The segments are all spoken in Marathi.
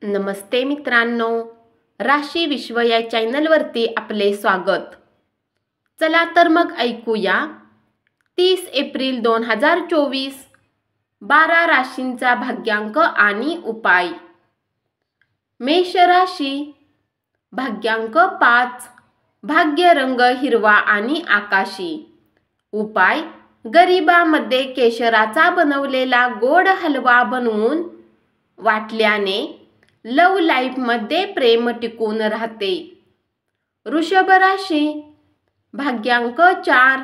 नमस्ते मित्रांनो, राशी विश्व या चॅनलवरती आपले स्वागत। चला तर मग ऐकूया 30 एप्रिल 2024 12 राशींचा भाग्यांक आणि उपाय। मेष राशी, भाग्यांक 5, भाग्य रंग हिरवा आणि आकाशी। उपाय: गरिबांमध्ये केशराचा बनवलेला गोड हलवा बनवून वाटल्याने लव लाईफ मध्ये प्रेम टिकून राहते। वृषभ राशी, भाग्यांक 4,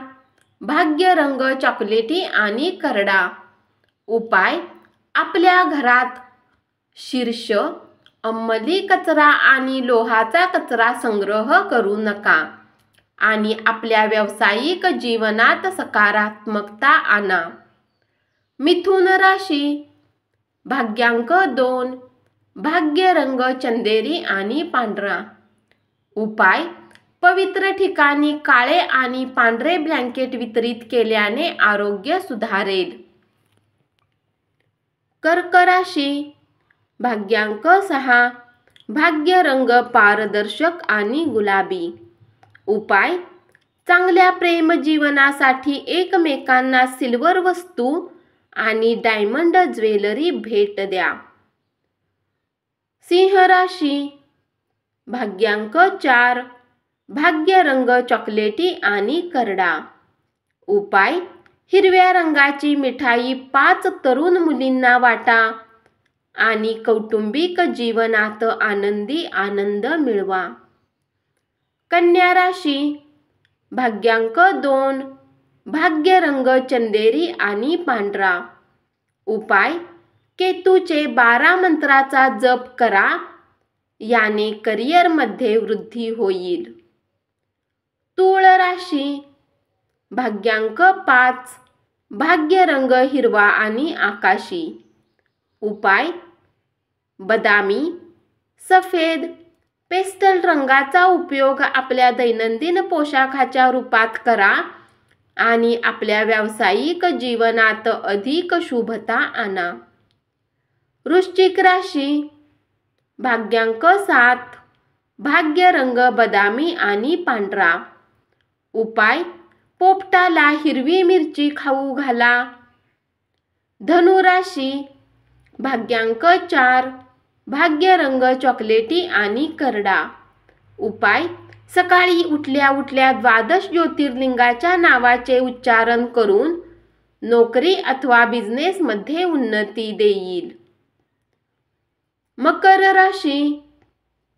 भाग्य रंग चॉकलेटी आणि करडा। उपाय: आपल्या घरात शीर्ष, अंमली कचरा आणि लोहाचा कचरा संग्रह करू नका आणि आपल्या व्यावसायिक जीवनात सकारात्मकता आणा। मिथुन राशी, भाग्यांक 2, भाग्य रंग चंदेरी आणि पांढरा। उपाय: पवित्र ठिकाणी काळे आणि पांढरे ब्लँकेट वितरित केल्याने आरोग्य सुधारेल। कर्क राशी, भाग्यांक 6, भाग्य रंग पारदर्शक आणि गुलाबी। उपाय: चांगल्या प्रेम जीवनासाठी एकमेकांना सिल्वर वस्तू आणि डायमंड ज्वेलरी भेट द्या। सिंह राशी, भाग्यांक 4, भाग्य रंग चॉकलेटी आणि करडा। उपाय: हिरव्या रंगाची मिठाई 5 तरुण मुलींना वाटा आणि कौटुंबिक जीवनात आनंदी आनंद मिळवा। कन्या राशी, भाग्यांक 2, भाग्य रंग चंदेरी आणि पांढरा। उपाय: केतूचे 12 मंत्राचा जप करा, याने करिअर मध्ये वृद्धी होईल। तूळ राशी, भाग्यांक 5, भाग्य रंग हिरवा आणि आकाशी। उपाय: बदामी, सफेद, पेस्टल रंगाचा उपयोग आपल्या दैनंदिन पोशाखाच्या रूपात करा आणि आपल्या व्यावसायिक जीवनात अधिक शुभता आणा। वृश्चिक राशी, भाग्यांक 7, भाग्य रंग बदामी आणि पांढरा। उपाय: पोपटाला हिरवी मिरची खाऊ घाला। धनु राशी, भाग्यांक 4, भाग्य रंग चॉकलेटी आणि करडा। उपाय: सकाळी उठल्या उठल्या 12 ज्योतिर्लिंगाच्या नावाचे उच्चारण करून नोकरी अथवा बिझनेस मध्ये उन्नती देईल। मकर राशी,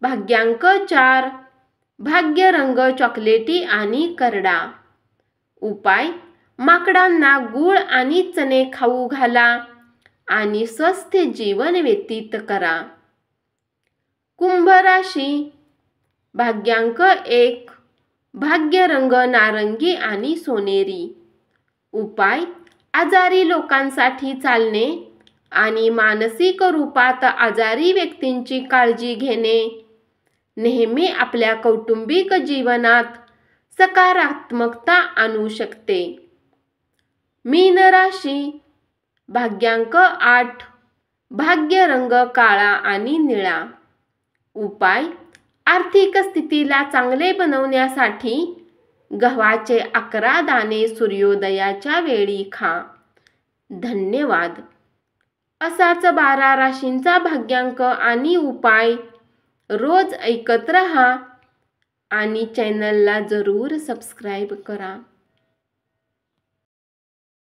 भाग्यांक 4, भाग्य रंग चॉकलेटी आणि करडा। उपाय: माकडांना गूळ आणि चणे खाऊ घाला आणि स्वस्थ जीवन व्यतीत करा। कुंभ राशी, भाग्यांक 1, भाग्य रंग नारंगी आणि सोनेरी। उपाय: आजारी लोकांसाठी चालणे आणि मानसिक रूपात आजारी व्यक्तींची काळजी घेणे नेहमी आपल्या कौटुंबिक जीवनात सकारात्मकता आणू शकते। मीन राशी, भाग्यांक 8, भाग्य रंग काळा आणि निळा। उपाय: आर्थिक स्थितीला चांगले बनवण्यासाठी गव्हाचे 11 दाणे सूर्योदयाच्या वेळी खा। धन्यवाद। असाच 12 राशींचा भाग्यांक आणि उपाय रोज ऐकत रहा आणि चॅनलला जरूर सबस्क्राईब करा।